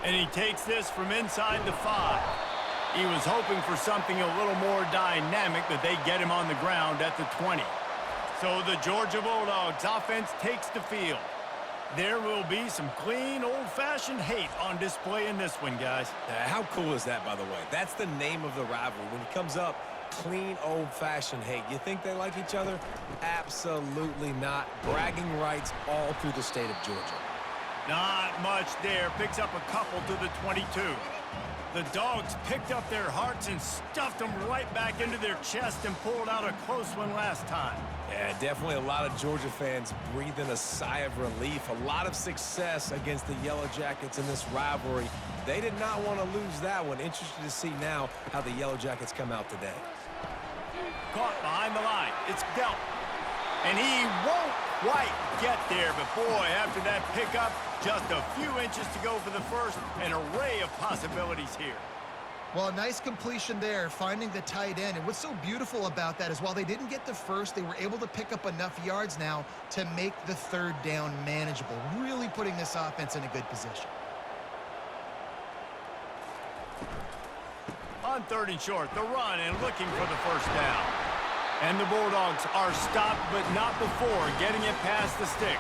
And he takes this from inside the 5. He was hoping for something a little more dynamic, but they get him on the ground at the 20. So the Georgia Bulldogs offense takes the field. There will be some clean, old-fashioned hate on display in this one, guys. How cool is that, by the way? That's the name of the rivalry. When it comes up, clean, old-fashioned hate. You think they like each other? Absolutely not. Bragging rights all through the state of Georgia. Not much there. Picks up a couple to the 22. The Dogs picked up their hearts and stuffed them right back into their chest and pulled out a close one last time. Yeah, definitely a lot of Georgia fans breathing a sigh of relief. A lot of success against the Yellow Jackets in this rivalry. They did not want to lose that one. Interested to see now how the Yellow Jackets come out today. Caught behind the line. It's dealt. And he won't quite get there, but boy, after that pickup, just a few inches to go for the first. An array of possibilities here. Well, a nice completion there, finding the tight end. And what's so beautiful about that is while they didn't get the first, they were able to pick up enough yards now to make the third down manageable, really putting this offense in a good position. On 3rd and short, the run and looking for the first down. And the Bulldogs are stopped, but not before getting it past the sticks.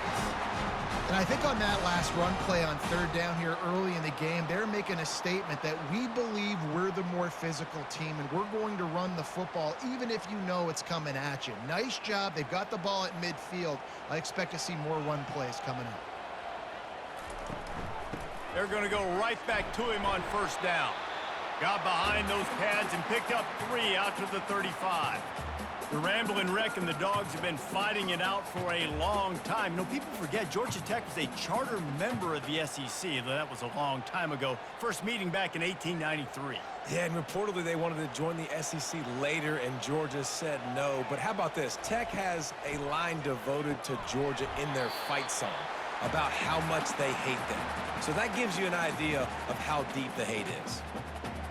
And I think on that last run play on 3rd down here early in the game, they're making a statement that we believe we're the more physical team and we're going to run the football even if you know it's coming at you. Nice job. They've got the ball at midfield. I expect to see more run plays coming up. They're going to go right back to him on 1st down. Got behind those pads and picked up 3 out to the 35. The Ramblin' Wreck and the Dogs have been fighting it out for a long time. You know, people forget Georgia Tech was a charter member of the SEC. That was a long time ago. First meeting back in 1893. Yeah, and reportedly they wanted to join the SEC later, and Georgia said no. But how about this? Tech has a line devoted to Georgia in their fight song about how much they hate them. So that gives you an idea of how deep the hate is.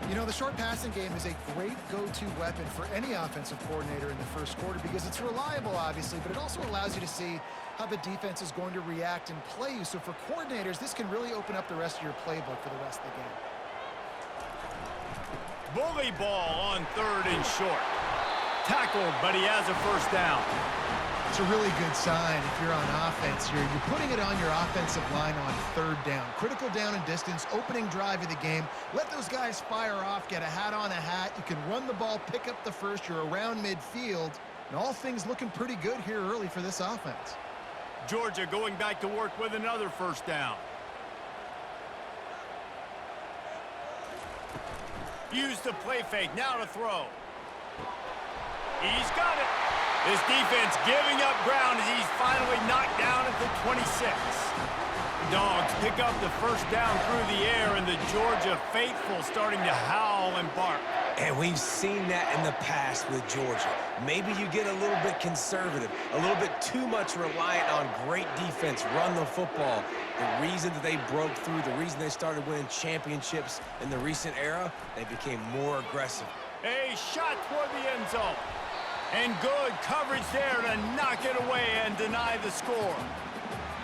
You know, the short passing game is a great go-to weapon for any offensive coordinator in the first quarter because it's reliable, obviously, but it also allows you to see how the defense is going to react and play you. So for coordinators, this can really open up the rest of your playbook for the rest of the game. Bully ball on 3rd and short. Tackled, but he has a first down. It's a really good sign if you're on offense here. You're putting it on your offensive line on 3rd down. Critical down and distance, opening drive of the game. Let those guys fire off, get a hat on a hat. You can run the ball, pick up the first. You're around midfield. And all things looking pretty good here early for this offense. Georgia going back to work with another first down. Use the play fake, now to throw. He's got it. This defense giving up ground as he's finally knocked down at the 26. The Dogs pick up the first down through the air, and the Georgia faithful starting to howl and bark. And we've seen that in the past with Georgia. Maybe you get a little bit conservative, a little bit too much reliant on great defense, run the football. The reason that they broke through, the reason they started winning championships in the recent era, they became more aggressive. A shot toward the end zone. And good coverage there to knock it away and deny the score.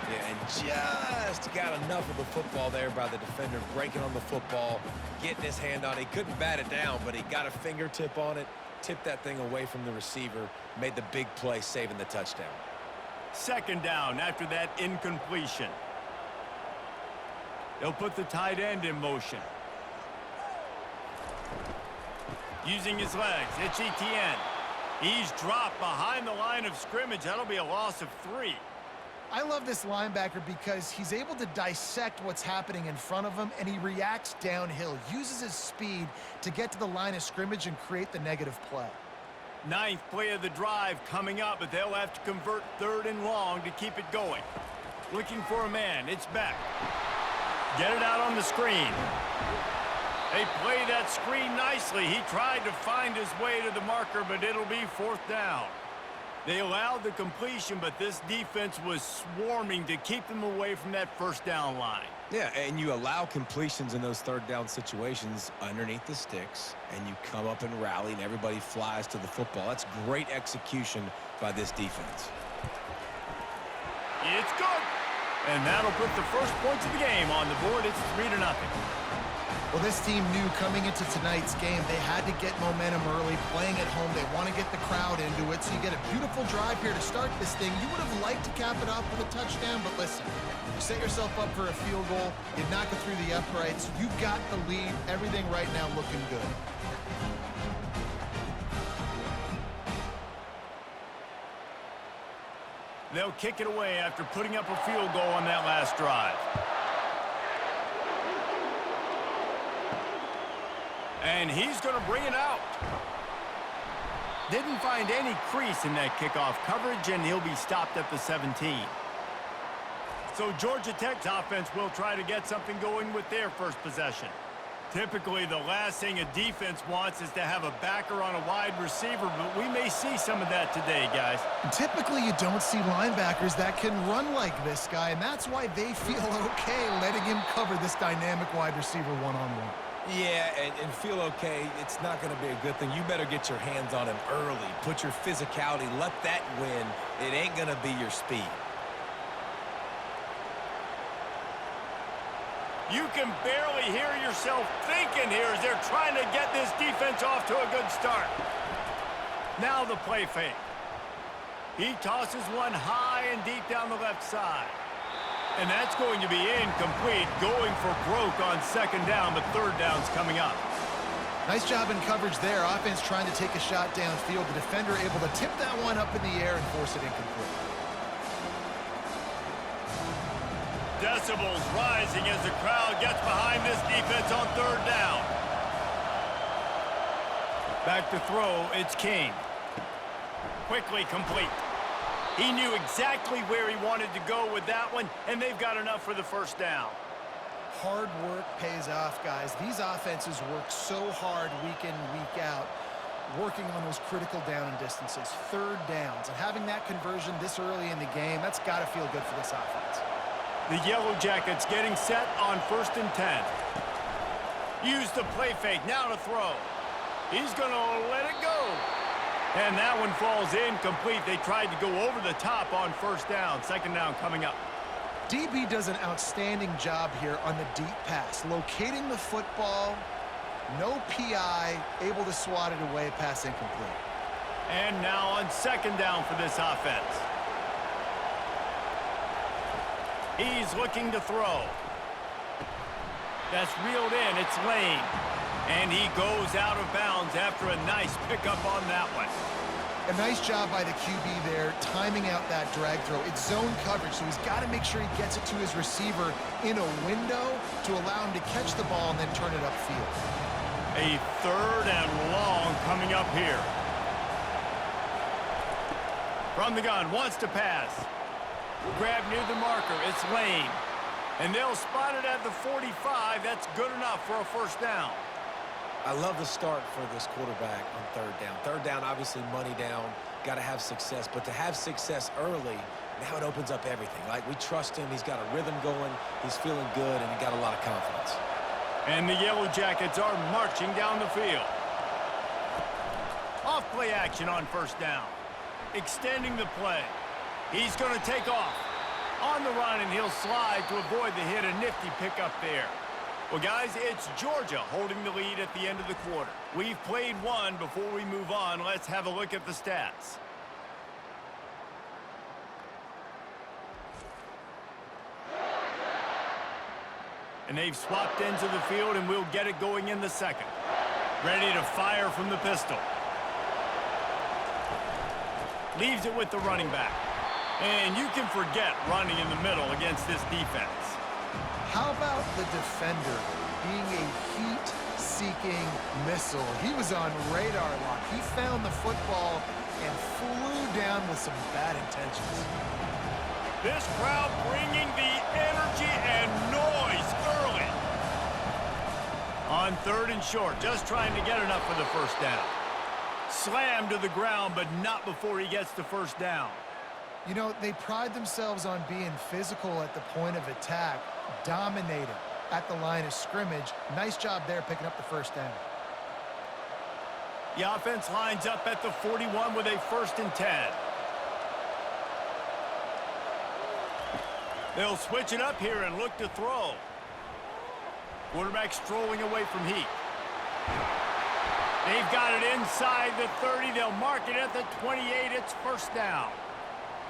Yeah, and just got enough of the football there by the defender, breaking on the football, getting his hand on it. He couldn't bat it down, but he got a fingertip on it, tipped that thing away from the receiver, made the big play, saving the touchdown. 2nd down after that incompletion. They'll put the tight end in motion. Using his legs, it's Etienne. He's dropped behind the line of scrimmage. That'll be a loss of 3. I love this linebacker because he's able to dissect what's happening in front of him, and he reacts downhill, uses his speed to get to the line of scrimmage and create the negative play. 9th play of the drive coming up, but they'll have to convert 3rd and long to keep it going. Looking for a man. It's Beck. Get it out on the screen. They play that screen nicely. He tried to find his way to the marker, but it'll be 4th down. They allowed the completion, but this defense was swarming to keep them away from that first down line. Yeah, and you allow completions in those 3rd down situations underneath the sticks, and you come up and rally, and everybody flies to the football. That's great execution by this defense. It's good. And that'll put the first points of the game on the board. It's 3-0. Well, this team knew coming into tonight's game they had to get momentum early, playing at home. They want to get the crowd into it, so you get a beautiful drive here to start this thing. You would have liked to cap it off with a touchdown, but listen, you set yourself up for a field goal, you knock it through the uprights, you've got the lead, everything right now looking good. They'll kick it away after putting up a field goal on that last drive. And he's going to bring it out. Didn't find any crease in that kickoff coverage, and he'll be stopped at the 17. So Georgia Tech's offense will try to get something going with their first possession. Typically, the last thing a defense wants is to have a backer on a wide receiver, but we may see some of that today, guys. Typically, you don't see linebackers that can run like this guy, and that's why they feel okay letting him cover this dynamic wide receiver one-on-one. Yeah, and feel okay, it's not going to be a good thing. You better get your hands on him early. Put your physicality, let that win. It ain't going to be your speed. You can barely hear yourself thinking here as they're trying to get this defense off to a good start. Now the play fake. He tosses one high and deep down the left side. And that's going to be incomplete, going for broke on second down, but third down's coming up. Nice job in coverage there. Offense trying to take a shot downfield. The defender able to tip that one up in the air and force it incomplete. Decibels rising as the crowd gets behind this defense on third down. Back to throw, it's King. Quickly complete. He knew exactly where he wanted to go with that one, and they've got enough for the first down. Hard work pays off, guys. These offenses work so hard week in, week out, working on those critical down and distances, third downs, and having that conversion this early in the game, that's got to feel good for this offense. The Yellow Jackets getting set on 1st and 10. Use the play fake, now to throw. He's going to let it go. And that one falls incomplete. They tried to go over the top on first down. Second down coming up. DB does an outstanding job here on the deep pass, locating the football, no PI, able to swat it away, pass incomplete. And now on second down for this offense. He's looking to throw. That's reeled in. It's Lane. And he goes out of bounds after a nice pickup on that one. A nice job by the QB there, timing out that drag throw. It's zone coverage, so he's got to make sure he gets it to his receiver in a window to allow him to catch the ball and then turn it upfield. A third and long coming up here. From the gun, wants to pass. Grab near the marker, it's Lane. And they'll spot it at the 45. That's good enough for a first down. I love the start for this quarterback on third down. Third down, obviously money down, got to have success. But to have success early, now it opens up everything. Like, we trust him. He's got a rhythm going. He's feeling good, and he got a lot of confidence. And the Yellow Jackets are marching down the field. Off play action on first down. Extending the play. He's going to take off. On the run, and he'll slide to avoid the hit. A nifty pickup there. Well, guys, it's Georgia holding the lead at the end of the quarter. We've played one. Before we move on, let's have a look at the stats. And they've swapped ends of the field, and we'll get it going in the second. Ready to fire from the pistol. Leaves it with the running back. And you can forget running in the middle against this defense. How about the defender being a heat-seeking missile? He was on radar lock. He found the football and flew down with some bad intentions. This crowd bringing the energy and noise early. On third and short, just trying to get enough for the first down. Slammed to the ground, but not before he gets the first down. You know, they pride themselves on being physical at the point of attack, dominating at the line of scrimmage. Nice job there picking up the first down. The offense lines up at the 41 with a 1st and 10. They'll switch it up here and look to throw. Quarterback strolling away from Heat. They've got it inside the 30. They'll mark it at the 28. It's first down.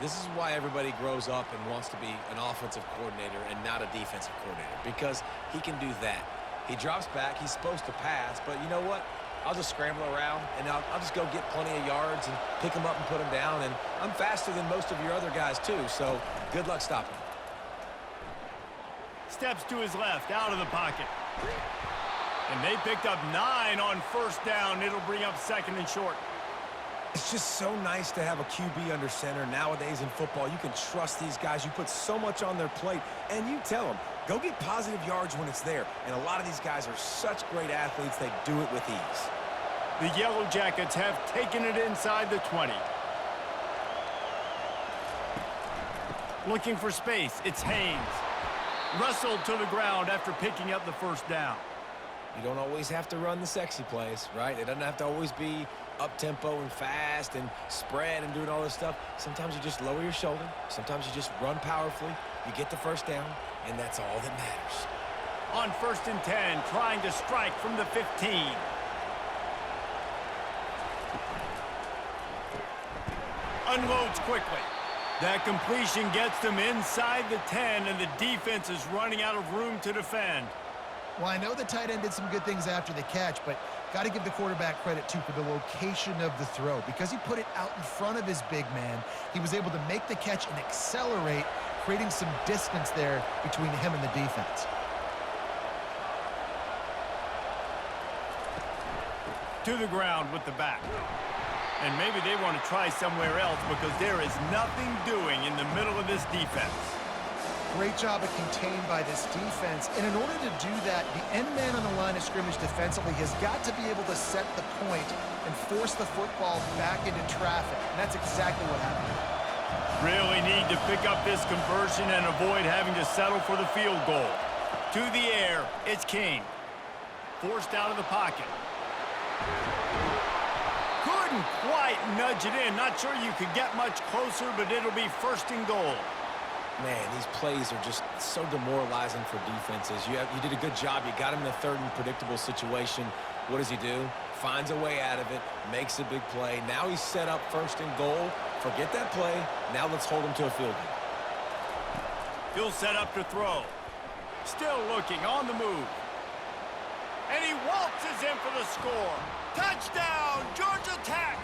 This is why everybody grows up and wants to be an offensive coordinator and not a defensive coordinator, because he can do that. He drops back. He's supposed to pass, but you know what? I'll just scramble around, and I'll just go get plenty of yards and pick them up and put them down, and I'm faster than most of your other guys too, so good luck stopping him. Steps to his left, out of the pocket. And they picked up 9 on first down. It'll bring up second and short. It's just so nice to have a QB under center. Nowadays in football, you can trust these guys. You put so much on their plate, and you tell them, go get positive yards when it's there. And a lot of these guys are such great athletes, they do it with ease. The Yellow Jackets have taken it inside the 20. Looking for space, it's Haynes. Wrestled to the ground after picking up the first down. You don't always have to run the sexy plays, right? It doesn't have to always be up-tempo and fast and spread and doing all this stuff. Sometimes you just lower your shoulder. Sometimes you just run powerfully. You get the first down, and that's all that matters. On 1st and 10, trying to strike from the 15. Unloads quickly. That completion gets them inside the 10, and the defense is running out of room to defend. Well, I know the tight end did some good things after the catch, but got to give the quarterback credit, too, for the location of the throw. Because he put it out in front of his big man, he was able to make the catch and accelerate, creating some distance there between him and the defense. To the ground with the back. And maybe they want to try somewhere else because there is nothing doing in the middle of this defense. Great job of contained by this defense. And in order to do that, the end man on the line of scrimmage defensively has got to be able to set the point and force the football back into traffic. And that's exactly what happened. Really need to pick up this conversion and avoid having to settle for the field goal. To the air, it's King. Forced out of the pocket. Couldn't quite nudge it in. Not sure you could get much closer, but it'll be 1st and goal. Man, these plays are just so demoralizing for defenses. You did a good job. You got him in a 3rd and predictable situation. What does he do? Finds a way out of it, makes a big play. Now he's set up 1st and goal. Forget that play. Now let's hold him to a field goal. He'll set up to throw. Still looking, on the move. And he waltzes in for the score. Touchdown, Georgia Tech!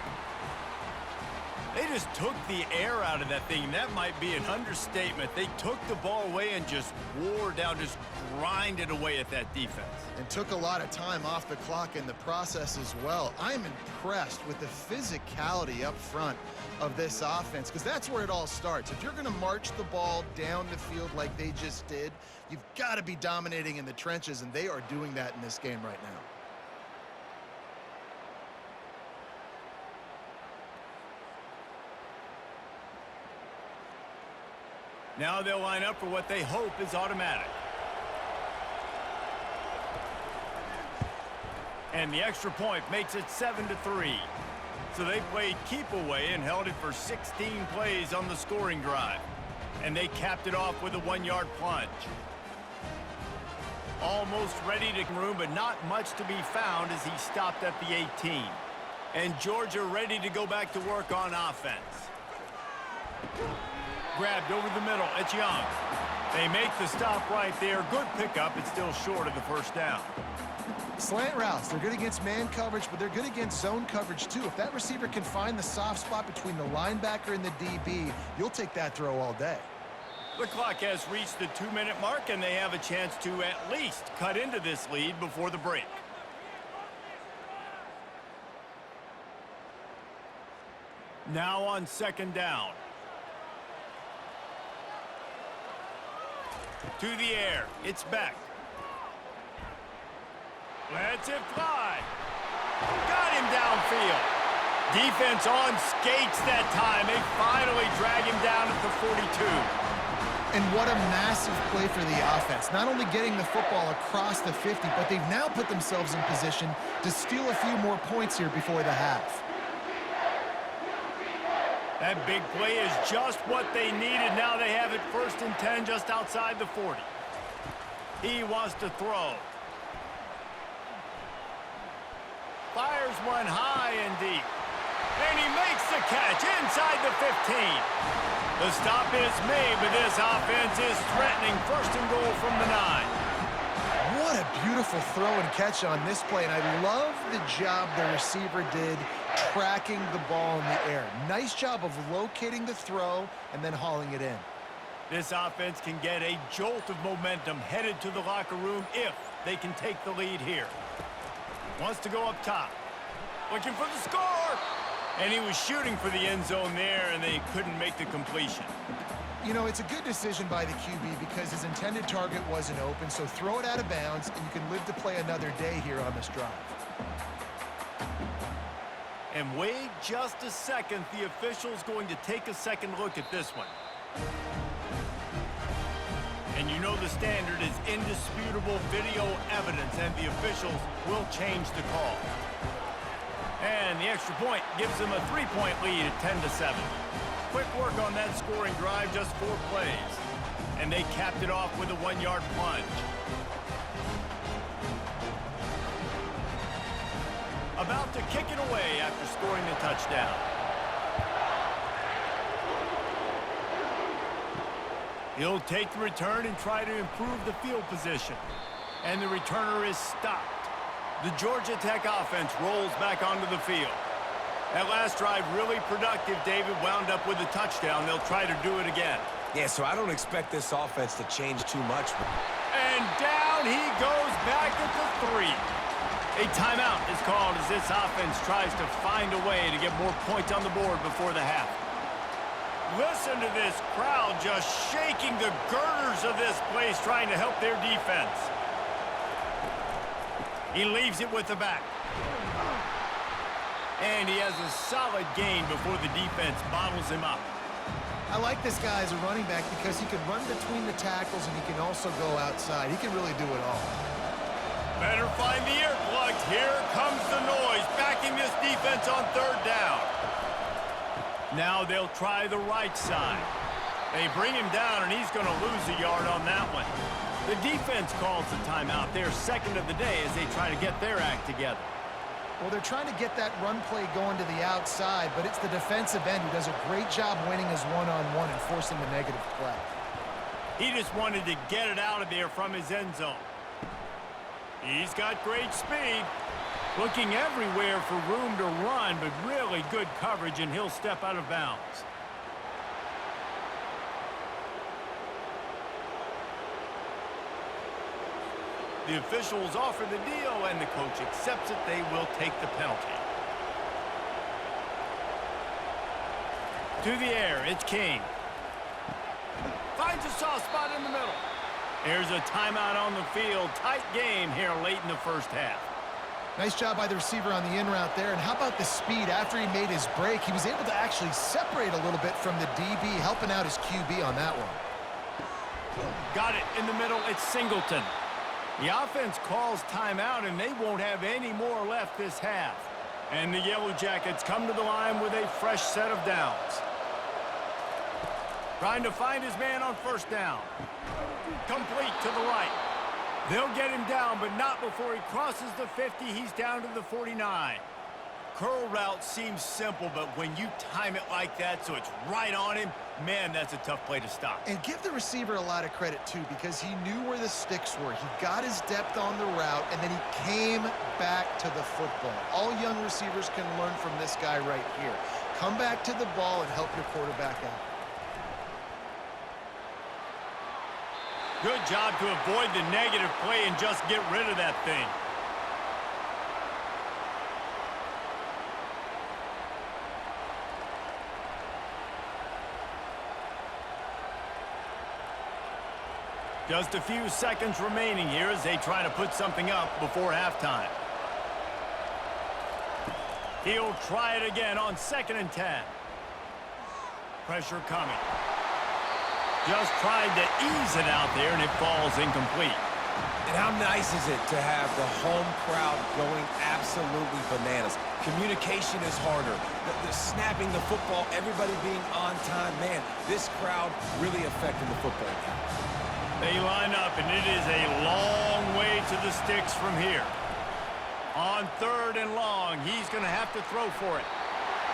They just took the air out of that thing. That might be an understatement. They took the ball away and just wore down, just grinded away at that defense. And took a lot of time off the clock in the process as well. I'm impressed with the physicality up front of this offense, because that's where it all starts. If you're going to march the ball down the field like they just did, you've got to be dominating in the trenches, and they are doing that in this game right now. Now they'll line up for what they hope is automatic. And the extra point makes it 7-3. So they played keep away and held it for 16 plays on the scoring drive. And they capped it off with a 1-yard plunge. Almost ready to room, but not much to be found as he stopped at the 18. And Georgia ready to go back to work on offense. Grabbed over the middle, it's Young. They make the stop right there. Good pickup, it's still short of the first down. Slant routes, they're good against man coverage, but they're good against zone coverage too. If that receiver can find the soft spot between the linebacker and the DB, you'll take that throw all day. The clock has reached the 2-minute mark, and they have a chance to at least cut into this lead before the break. Now on 2nd down. To the air, it's Beck. Lets it fly. Got him downfield. Defense on skates that time. They finally drag him down at the 42. And what a massive play for the offense. Not only getting the football across the 50, but they've now put themselves in position to steal a few more points here before the half. That big play is just what they needed. Now they have it 1st and 10 just outside the 40. He wants to throw. Fires one high and deep. And he makes the catch inside the 15. The stop is made, but this offense is threatening 1st and goal from the 9. What a beautiful throw and catch on this play, and I love the job the receiver did tracking the ball in the air. Nice job of locating the throw and then hauling it in. This offense can get a jolt of momentum headed to the locker room if they can take the lead here. Wants to go up top. Looking for the score! And he was shooting for the end zone there, and they couldn't make the completion. You know, it's a good decision by the QB because his intended target wasn't open, so throw it out of bounds, and you can live to play another day here on this drive. And wait just a second. The official's going to take a second look at this one. And you know the standard is indisputable video evidence, and the officials will change the call. And the extra point gives them a 3-point lead at 10-7. Quick work on that scoring drive, just 4 plays. And they capped it off with a 1-yard plunge. About to kick it away after scoring the touchdown. He'll take the return and try to improve the field position. And the returner is stopped. The Georgia Tech offense rolls back onto the field. That last drive really productive. David wound up with a touchdown. They'll try to do it again. Yeah, so I don't expect this offense to change too much. And down he goes back at the 3. A timeout is called as this offense tries to find a way to get more points on the board before the half. Listen to this crowd just shaking the girders of this place trying to help their defense. He leaves it with the back. And he has a solid gain before the defense bottles him up. I like this guy as a running back because he can run between the tackles and he can also go outside. He can really do it all. Better find the earplugs. Here comes the noise, backing this defense on 3rd down. Now they'll try the right side. They bring him down, and he's going to lose a yard on that one. The defense calls the timeout. They're 2nd of the day as they try to get their act together. Well, they're trying to get that run play going to the outside, but it's the defensive end who does a great job winning his one-on-one and forcing the negative play. He just wanted to get it out of there from his end zone. He's got great speed. Looking everywhere for room to run, but really good coverage, and he'll step out of bounds. The officials offer the deal, and the coach accepts it. They will take the penalty. To the air, it's King. Finds a soft spot in the middle. There's a timeout on the field. Tight game here late in the 1st half. Nice job by the receiver on the in route there. And how about the speed after he made his break? He was able to actually separate a little bit from the DB, helping out his QB on that one. Got it in the middle. It's Singleton. The offense calls timeout, and they won't have any more left this half. And the Yellow Jackets come to the line with a fresh set of downs. Trying to find his man on 1st down. Complete to the right. They'll get him down, but not before he crosses the 50. He's down to the 49. Curl route seems simple, but when you time it like that so it's right on him, man, that's a tough play to stop. And give the receiver a lot of credit, too, because he knew where the sticks were. He got his depth on the route, and then he came back to the football. All young receivers can learn from this guy right here. Come back to the ball and help your quarterback out. Good job to avoid the negative play and just get rid of that thing. Just a few seconds remaining here as they try to put something up before halftime. He'll try it again on 2nd and 10. Pressure coming. Just tried to ease it out there, and it falls incomplete. And how nice is it to have the home crowd going absolutely bananas? Communication is harder. The snapping the football, everybody being on time. Man, this crowd really affecting the football game. They line up, and it is a long way to the sticks from here. On 3rd and long, he's going to have to throw for it.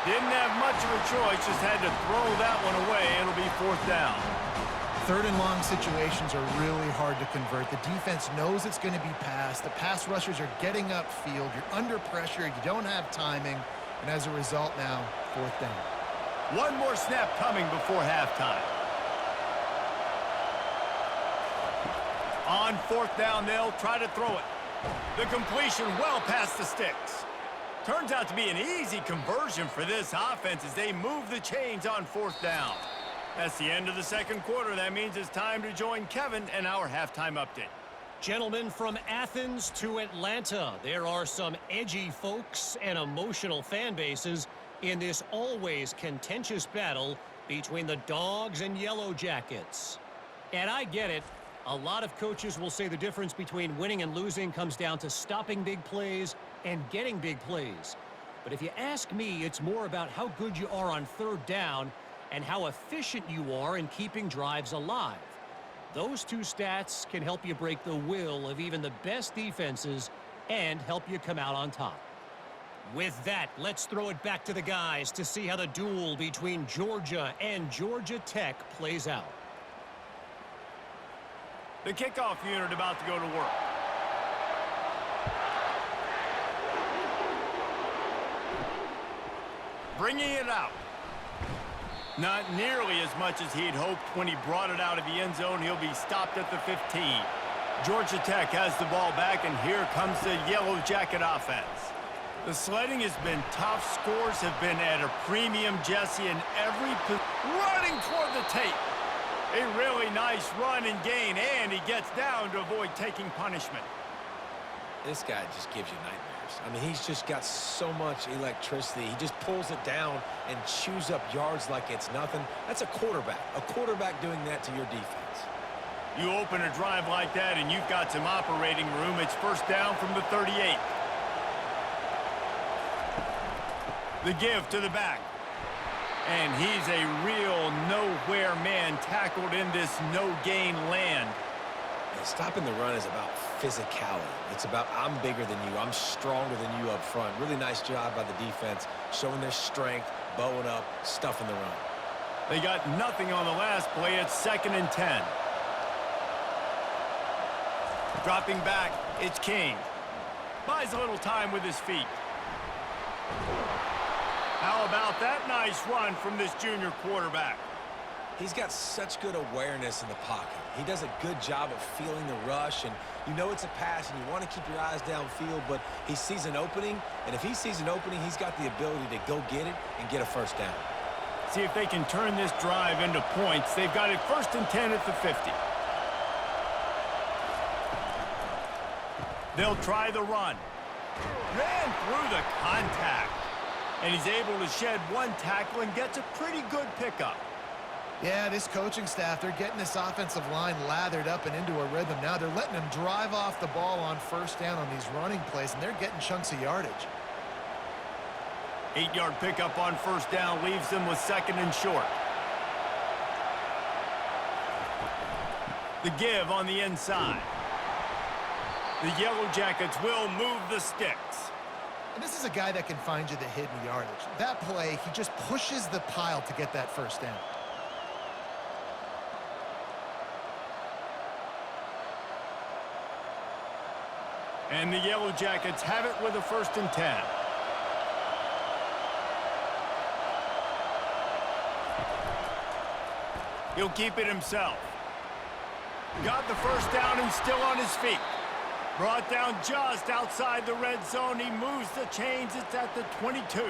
Didn't have much of a choice, just had to throw that one away. It'll be 4th down. 3rd and long situations are really hard to convert. The defense knows it's going to be passed. The pass rushers are getting upfield. You're under pressure. You don't have timing. And as a result now, 4th down. One more snap coming before halftime. On 4th down, they'll try to throw it. The completion well past the sticks. Turns out to be an easy conversion for this offense as they move the chains on 4th down. That's the end of the 2nd quarter. That means it's time to join Kevin and our halftime update. Gentlemen, from Athens to Atlanta, there are some edgy folks and emotional fan bases in this always contentious battle between the Dogs and Yellow Jackets. And I get it. A lot of coaches will say the difference between winning and losing comes down to stopping big plays and getting big plays. But if you ask me, it's more about how good you are on 3rd down and how efficient you are in keeping drives alive. Those two stats can help you break the will of even the best defenses and help you come out on top. With that, let's throw it back to the guys to see how the duel between Georgia and Georgia Tech plays out. The kickoff unit about to go to work. Bringing it out. Not nearly as much as he'd hoped when he brought it out of the end zone. He'll be stopped at the 15. Georgia Tech has the ball back, and here comes the Yellow Jacket offense. The sledding has been tough. Scores have been at a premium, Jesse, in every running toward the tape. A really nice run and gain, and he gets down to avoid taking punishment. This guy just gives you nightmares. I mean, he's just got so much electricity. He just pulls it down and chews up yards like it's nothing. That's a quarterback doing that to your defense. You open a drive like that, and you've got some operating room. It's 1st down from the 38. The give to the back. And he's a real nowhere man tackled in this no-gain land. And stopping the run is about physicality. It's about I'm bigger than you. I'm stronger than you up front. Really nice job by the defense, showing their strength, bowing up, stuffing the run. They got nothing on the last play. It's 2nd and 10. Dropping back, it's King. Buys a little time with his feet. How about that nice run from this junior quarterback? He's got such good awareness in the pocket. He does a good job of feeling the rush, and you know it's a pass, and you want to keep your eyes downfield, but he sees an opening, and if he sees an opening, he's got the ability to go get it and get a 1st down. See if they can turn this drive into points. They've got it 1st and 10 at the 50. They'll try the run. Ran through the contact. And he's able to shed one tackle and gets a pretty good pickup. Yeah, this coaching staff, they're getting this offensive line lathered up and into a rhythm now. They're letting them drive off the ball on 1st down on these running plays, and they're getting chunks of yardage. 8-yard pickup on 1st down leaves them with 2nd and short. The give on the inside. The Yellow Jackets will move the sticks. And this is a guy that can find you the hidden yardage. That play, he just pushes the pile to get that 1st down. And the Yellow Jackets have it with a 1st and 10. He'll keep it himself. Got the 1st down and still on his feet. Brought down just outside the red zone. He moves the chains. It's at the 22.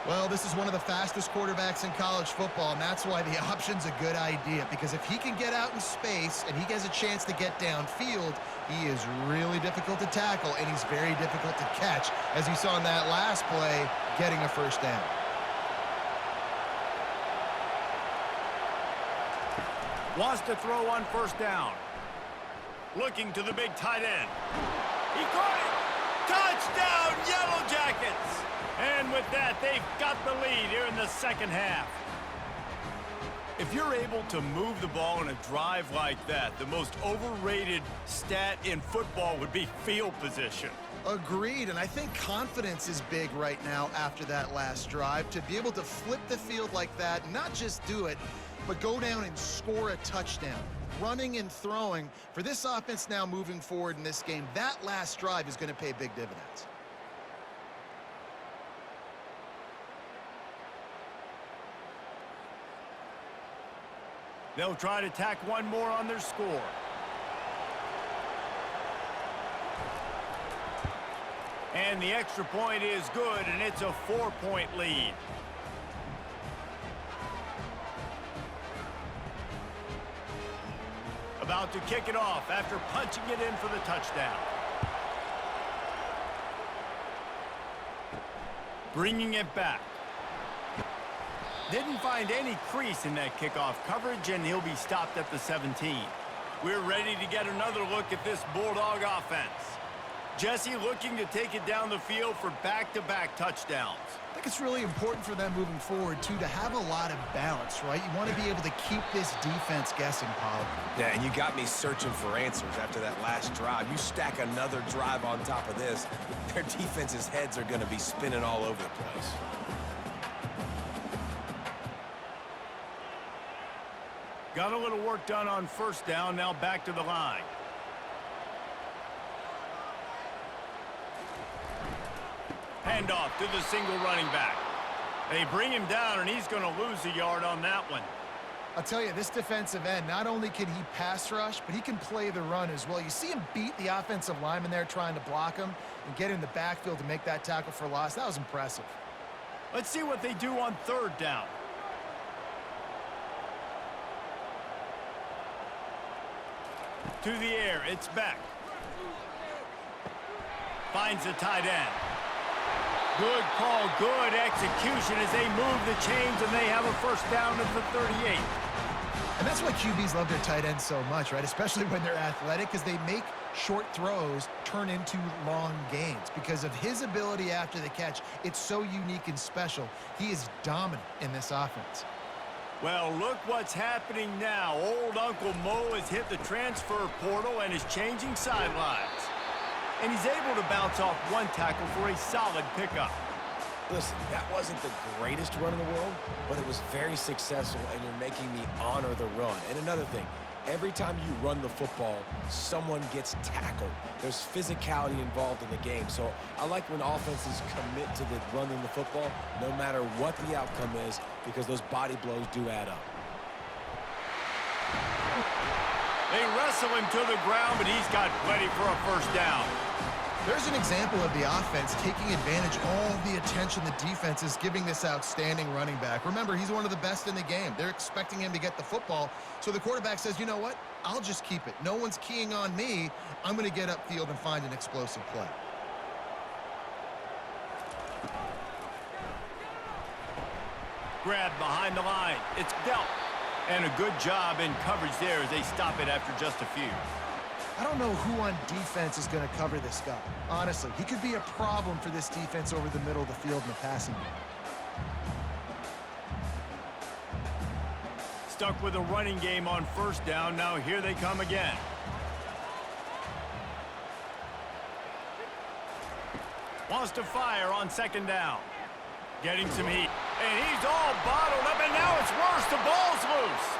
Well, this is one of the fastest quarterbacks in college football, and that's why the option's a good idea, because if he can get out in space and he has a chance to get downfield, he is really difficult to tackle, and he's very difficult to catch, as you saw in that last play, getting a 1st down. Wants to throw on 1st down. Looking to the big tight end. He caught it! Touchdown, Yellow Jackets! And with that, they've got the lead here in the second half. If you're able to move the ball in a drive like that, the most overrated stat in football would be field position. Agreed, and I think confidence is big right now after that last drive. To be able to flip the field like that, not just do it, but go down and score a touchdown. Running and throwing, for this offense now moving forward in this game, that last drive is going to pay big dividends. They'll try to tack one more on their score. And the extra point is good, and it's a 4-point lead. About to kick it off after punching it in for the touchdown. Bringing it back. Didn't find any crease in that kickoff coverage, and he'll be stopped at the 17. We're ready to get another look at this Bulldog offense. Jesse looking to take it down the field for back-to-back touchdowns. I think it's really important for them moving forward, too, to have a lot of balance, right? You want to be able to keep this defense guessing, Paul. Yeah, and you got me searching for answers after that last drive. You stack another drive on top of this, their defense's heads are going to be spinning all over the place. Got a little work done on first down, now back to the line. Handoff to the single running back. They bring him down, and he's going to lose a yard on that one. I'll tell you, this defensive end, not only can he pass rush, but he can play the run as well. You see him beat the offensive lineman there trying to block him and get in the backfield to make that tackle for loss. That was impressive. Let's see what they do on third down. To the air, it's Beck. Finds the tight end. Good call, good execution as they move the chains, and they have a first down at the 38. And that's why QBs love their tight ends so much, right? Especially when they're athletic, because they make short throws turn into long gains. Because of his ability after the catch, it's so unique and special. He is dominant in this offense. Well, look what's happening now. Old Uncle Mo has hit the transfer portal and is changing sidelines. And he's able to bounce off one tackle for a solid pickup. Listen, that wasn't the greatest run in the world, but it was very successful, and you're making me honor the run. And another thing, every time you run the football, someone gets tackled. There's physicality involved in the game. So I like when offenses commit to the running the football, no matter what the outcome is, because those body blows do add up. They wrestle him to the ground, but he's got plenty for a first down. There's an example of the offense taking advantage of all the attention the defense is giving this outstanding running back. Remember, he's one of the best in the game. They're expecting him to get the football, so the quarterback says, you know what? I'll just keep it. No one's keying on me. I'm going to get upfield and find an explosive play. Grab behind the line. It's dealt. And a good job in coverage there as they stop it after just a few. I don't know who on defense is going to cover this guy. Honestly, he could be a problem for this defense over the middle of the field in the passing game. Stuck with a running game on first down. Now here they come again. Wants to fire on second down. Getting some heat. And he's all bottled up, and now it's worse. The ball's loose.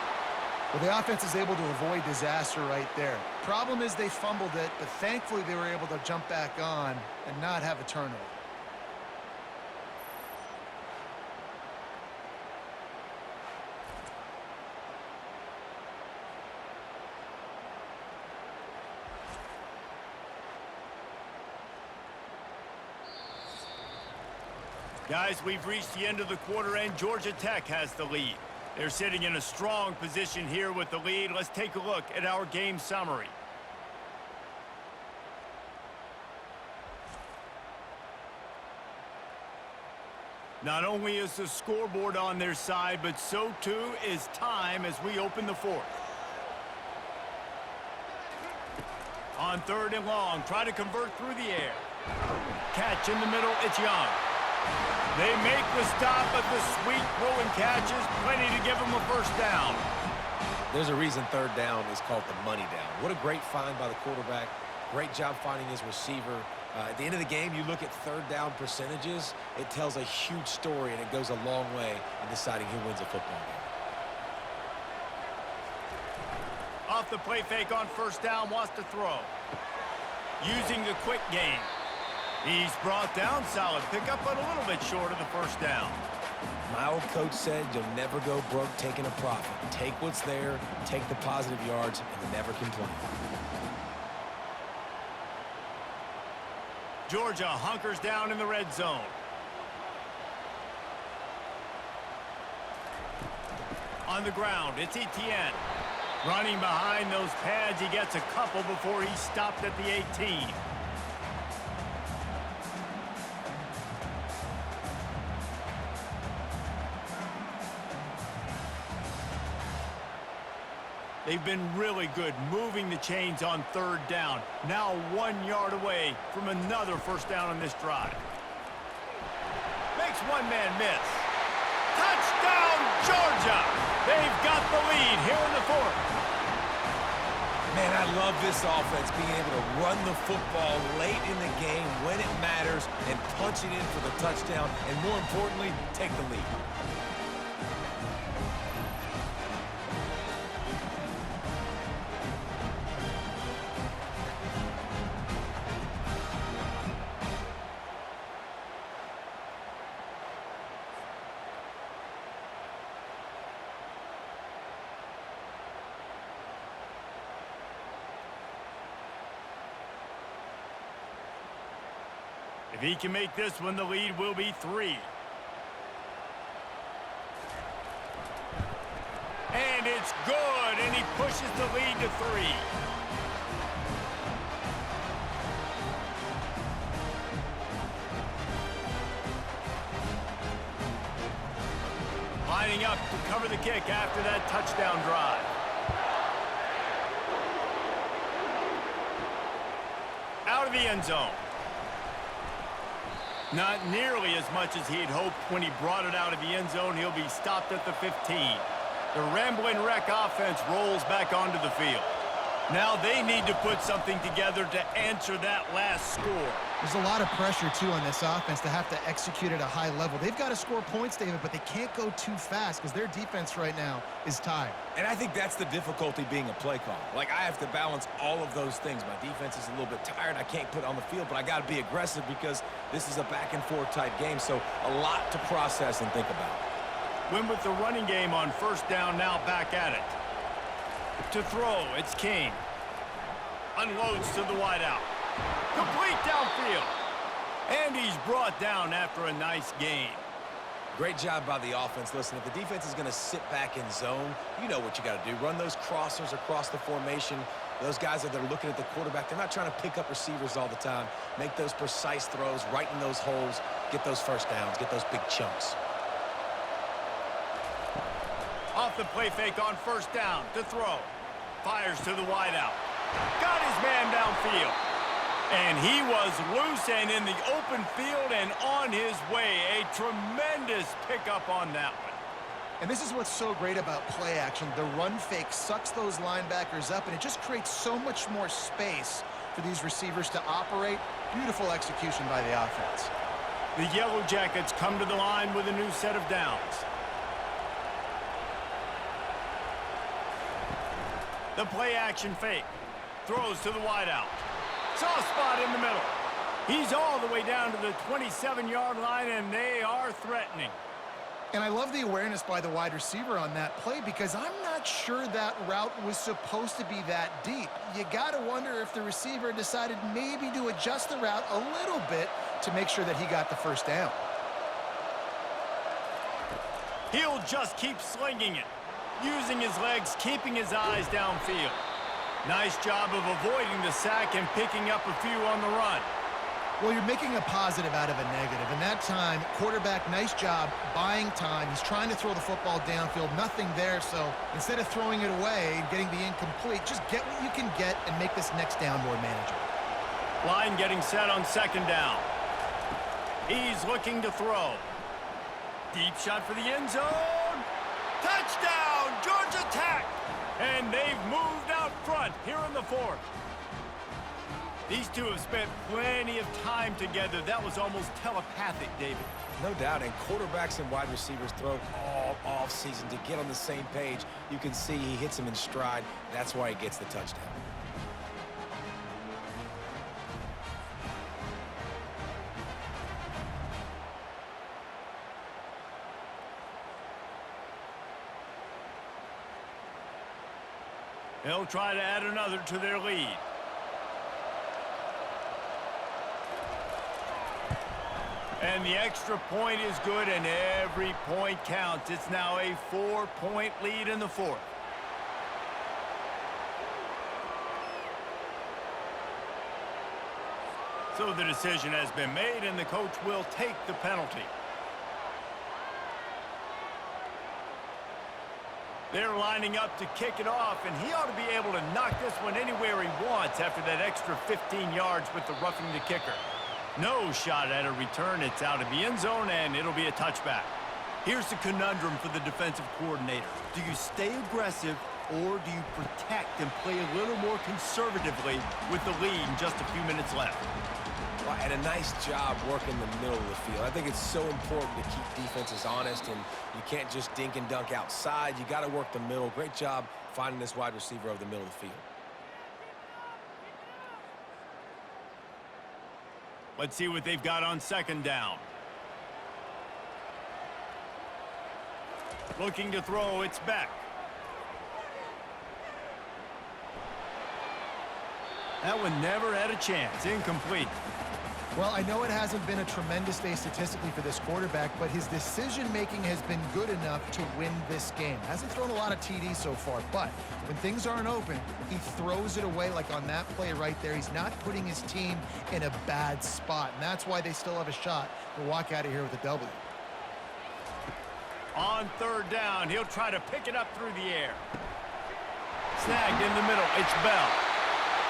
Well, the offense is able to avoid disaster right there. Problem is they fumbled it, but thankfully they were able to jump back on and not have a turnover. Guys, we've reached the end of the quarter, and Georgia Tech has the lead. They're sitting in a strong position here with the lead. Let's take a look at our game summary. Not only is the scoreboard on their side, but so too is time as we open the fourth. On 3rd and long, try to convert through the air. Catch in the middle, it's Young. They make the stop, but the sweet throw and catch is plenty to give them a first down. There's a reason 3rd down is called the money down. What a great find by the quarterback. Great job finding his receiver. At the end of the game, you look at 3rd down percentages, it tells a huge story, and it goes a long way in deciding who wins a football game. Off the play fake on 1st down, wants to throw. Using the quick game. He's brought down, solid pickup, but a little bit short of the 1st down. My old coach said you'll never go broke taking a profit. Take what's there, take the positive yards, and never complain. Georgia hunkers down in the red zone. On the ground, it's Etienne. Running behind those pads, he gets a couple before he stopped at the 18. They've been really good moving the chains on 3rd down. Now 1 yard away from another first down on this drive. Makes one man miss. Touchdown, Georgia! They've got the lead here in the 4th. Man, I love this offense being able to run the football late in the game when it matters and punch it in for the touchdown, and more importantly, take the lead. If he can make this one, the lead will be 3. And it's good, and he pushes the lead to 3. Lining up to cover the kick after that touchdown drive. Out of the end zone. Not nearly as much as he'd hoped when he brought it out of the end zone. He'll be stopped at the 15. The Rambling Wreck offense rolls back onto the field. Now they need to put something together to answer that last score. There's a lot of pressure, too, on this offense to have to execute at a high level. They've got to score points, David, but they can't go too fast because their defense right now is tired. And I think that's the difficulty being a play caller. Like, I have to balance all of those things. My defense is a little bit tired. I can't put it on the field, but I got to be aggressive because this is a back-and-forth type game, so a lot to process and think about. Win with the running game on 1st down, now back at it. To throw, it's King. Unloads to the wideout. Complete downfield. And he's brought down after a nice gain. Great job by the offense. Listen, if the defense is going to sit back in zone, you know what you got to do. Run those crossers across the formation. Those guys that are looking at the quarterback, they're not trying to pick up receivers all the time. Make those precise throws, right in those holes, get those first downs, get those big chunks. Off the play fake on 1st down to throw. Fires to the wideout. Got his man downfield. And he was loose and in the open field and on his way. A tremendous pickup on that one. And this is what's so great about play action. The run fake sucks those linebackers up, and it just creates so much more space for these receivers to operate. Beautiful execution by the offense. The Yellow Jackets come to the line with a new set of downs. The play action fake. Throws to the wideout. Soft spot in the middle. He's all the way down to the 27-yard line, and they are threatening. And I love the awareness by the wide receiver on that play because I'm not sure that route was supposed to be that deep. You got to wonder if the receiver decided maybe to adjust the route a little bit to make sure that he got the first down. He'll just keep slinging it, using his legs, keeping his eyes downfield. Nice job of avoiding the sack and picking up a few on the run. Well, you're making a positive out of a negative. And that time, quarterback, nice job buying time. He's trying to throw the football downfield. Nothing there. So instead of throwing it away and getting the incomplete, just get what you can get and make this next down more manageable. Line getting set on second down. He's looking to throw. Deep shot for the end zone. Touchdown, Georgia Tech. And they've moved out front here in the fourth. These two have spent plenty of time together. That was almost telepathic, David. No doubt, and quarterbacks and wide receivers throw all offseason to get on the same page. You can see he hits him in stride. That's why he gets the touchdown. They'll try to add another to their lead. And the extra point is good, and every point counts. It's now a 4-point lead in the fourth. So the decision has been made, and the coach will take the penalty. They're lining up to kick it off, and he ought to be able to knock this one anywhere he wants after that extra 15 yards with the roughing the kicker. No shot at a return. It's out of the end zone, and it'll be a touchback. Here's the conundrum for the defensive coordinator. Do you stay aggressive, or do you protect and play a little more conservatively with the lead and just a few minutes left? Well, and a nice job working the middle of the field. I think it's so important to keep defenses honest, and you can't just dink and dunk outside. You got to work the middle. Great job finding this wide receiver over the middle of the field. Let's see what they've got on second down. Looking to throw, it's Beck. That one never had a chance. Incomplete. Well, I know it hasn't been a tremendous day statistically for this quarterback, but his decision-making has been good enough to win this game. Hasn't thrown a lot of TDs so far, but when things aren't open, he throws it away like on that play right there. He's not putting his team in a bad spot, and that's why they still have a shot to walk out of here with a W. On third down, he'll try to pick it up through the air. Snagged in the middle. It's Bell.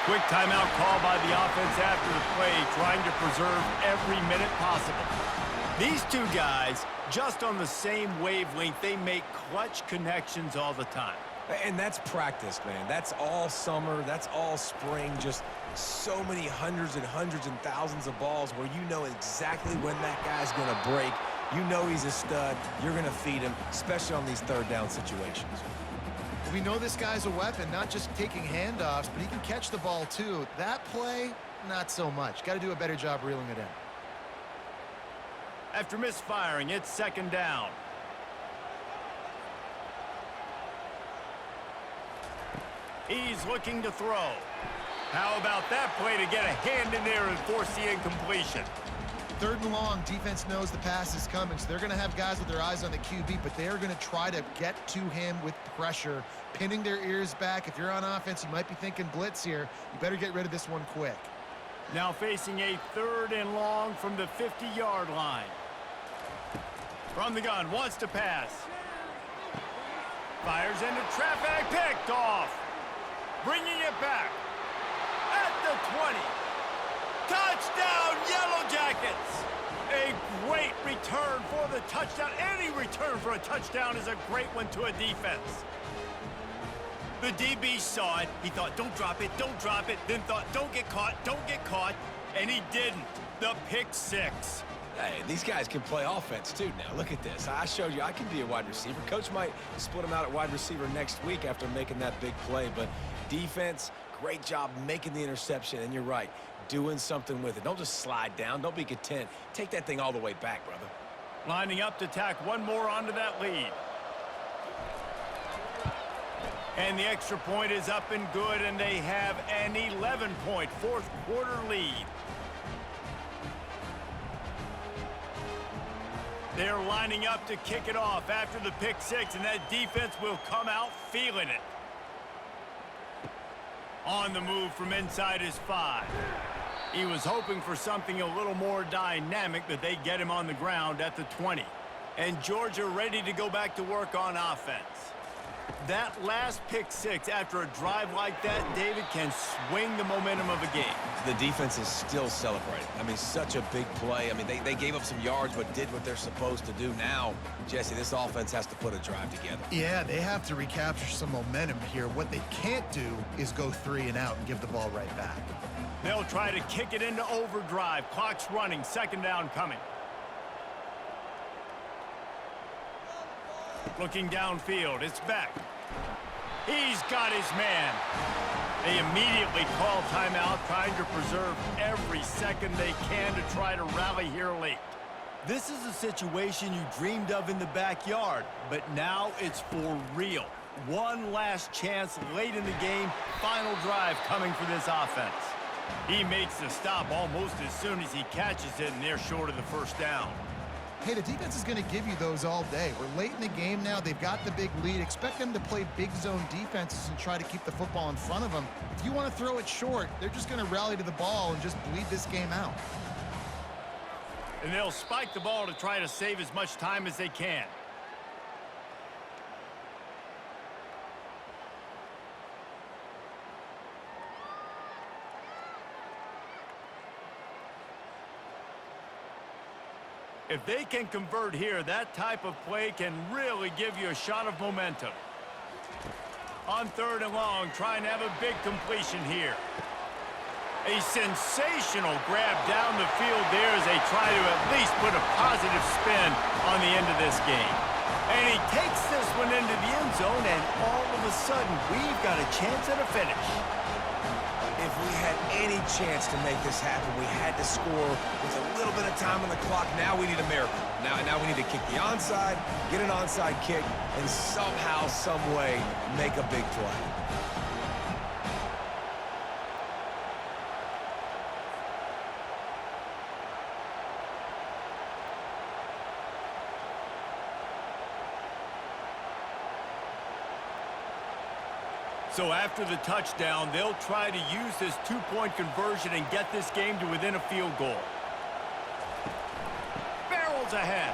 Quick timeout call by the offense after the play, trying to preserve every minute possible. These two guys, just on the same wavelength, they make clutch connections all the time. And that's practice, man. That's all summer. That's all spring. Just so many hundreds and thousands of balls where you know exactly when that guy's going to break. You know he's a stud. You're going to feed him, especially on these third down situations. We know this guy's a weapon, not just taking handoffs, but he can catch the ball too. That play, not so much. Got to do a better job reeling it in. After misfiring, it's second down. He's looking to throw. How about that play to get a hand in there and force the incompletion? Third and long, defense knows the pass is coming, so they're going to have guys with their eyes on the QB, but they're going to try to get to him with pressure, pinning their ears back. If you're on offense, you might be thinking blitz here. You better get rid of this one quick. Now facing a third and long from the 50-yard line. From the gun, wants to pass. Fires into traffic, picked off. Bringing it back at the 20. Touchdown, Yellow Jackets! A great return for the touchdown. Any return for a touchdown is a great one to a defense. The DB saw it. He thought, don't drop it, then thought, don't get caught, and he didn't. The pick six. Hey, these guys can play offense too now. Look at this. I showed you I can be a wide receiver. Coach might split him out at wide receiver next week after making that big play, but defense, great job making the interception, and you're right, doing something with it. Don't just slide down. Don't be content. Take that thing all the way back, brother. Lining up to tack one more onto that lead. And the extra point is up and good, and they have an 11-point fourth quarter lead. They're lining up to kick it off after the pick six, and that defense will come out feeling it. On the move from inside his 5. He was hoping for something a little more dynamic, but they get him on the ground at the 20. And Georgia ready to go back to work on offense. That last pick six after a drive like that, David, can swing the momentum of a game. The defense is still celebrating. I mean, such a big play. I mean, they gave up some yards but did what they're supposed to do. Now, Jesse, this offense has to put a drive together. Yeah, they have to recapture some momentum here. What they can't do is go 3 and out and give the ball right back. They'll try to kick it into overdrive. Clock's running. Second down coming. Looking downfield, it's Beck. He's got his man. They immediately call timeout, trying to preserve every second they can to try to rally here late. This is a situation you dreamed of in the backyard, but now it's for real. One last chance late in the game, final drive coming for this offense. He makes the stop almost as soon as he catches it, and they're short of the first down. Hey, the defense is going to give you those all day. We're late in the game now. They've got the big lead. Expect them to play big zone defenses and try to keep the football in front of them. If you want to throw it short, they're just going to rally to the ball and just bleed this game out. And they'll spike the ball to try to save as much time as they can. If they can convert here, that type of play can really give you a shot of momentum. On third and long, trying to have a big completion here. A sensational grab down the field there as they try to at least put a positive spin on the end of this game. And he takes this one into the end zone, and all of a sudden, we've got a chance at a finish. If we had any chance to make this happen, we had to score with a little bit of time on the clock. Now we need a miracle. Now we need to kick the onside, get an onside kick, and somehow, some way, make a big play. So after the touchdown, they'll try to use this two-point conversion and get this game to within a field goal. Barrels ahead.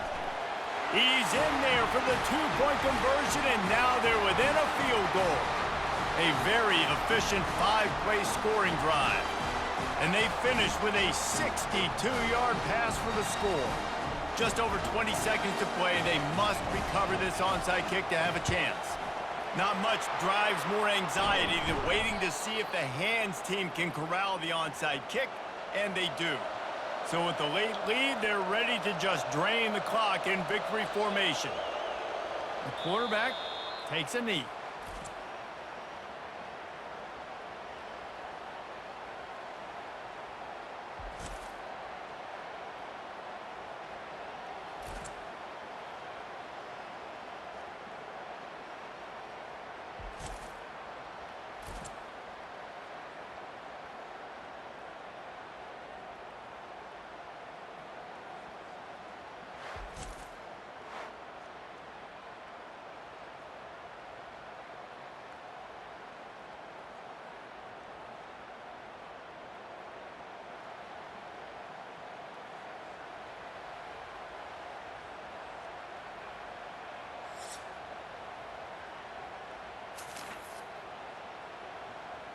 He's in there for the two-point conversion, and now they're within a field goal. A very efficient five-play scoring drive. And they finish with a 62-yard pass for the score. Just over 20 seconds to play. They must recover this onside kick to have a chance. Not much drives more anxiety than waiting to see if the hands team can corral the onside kick, and they do. So with the late lead, they're ready to just drain the clock in victory formation. The quarterback takes a knee.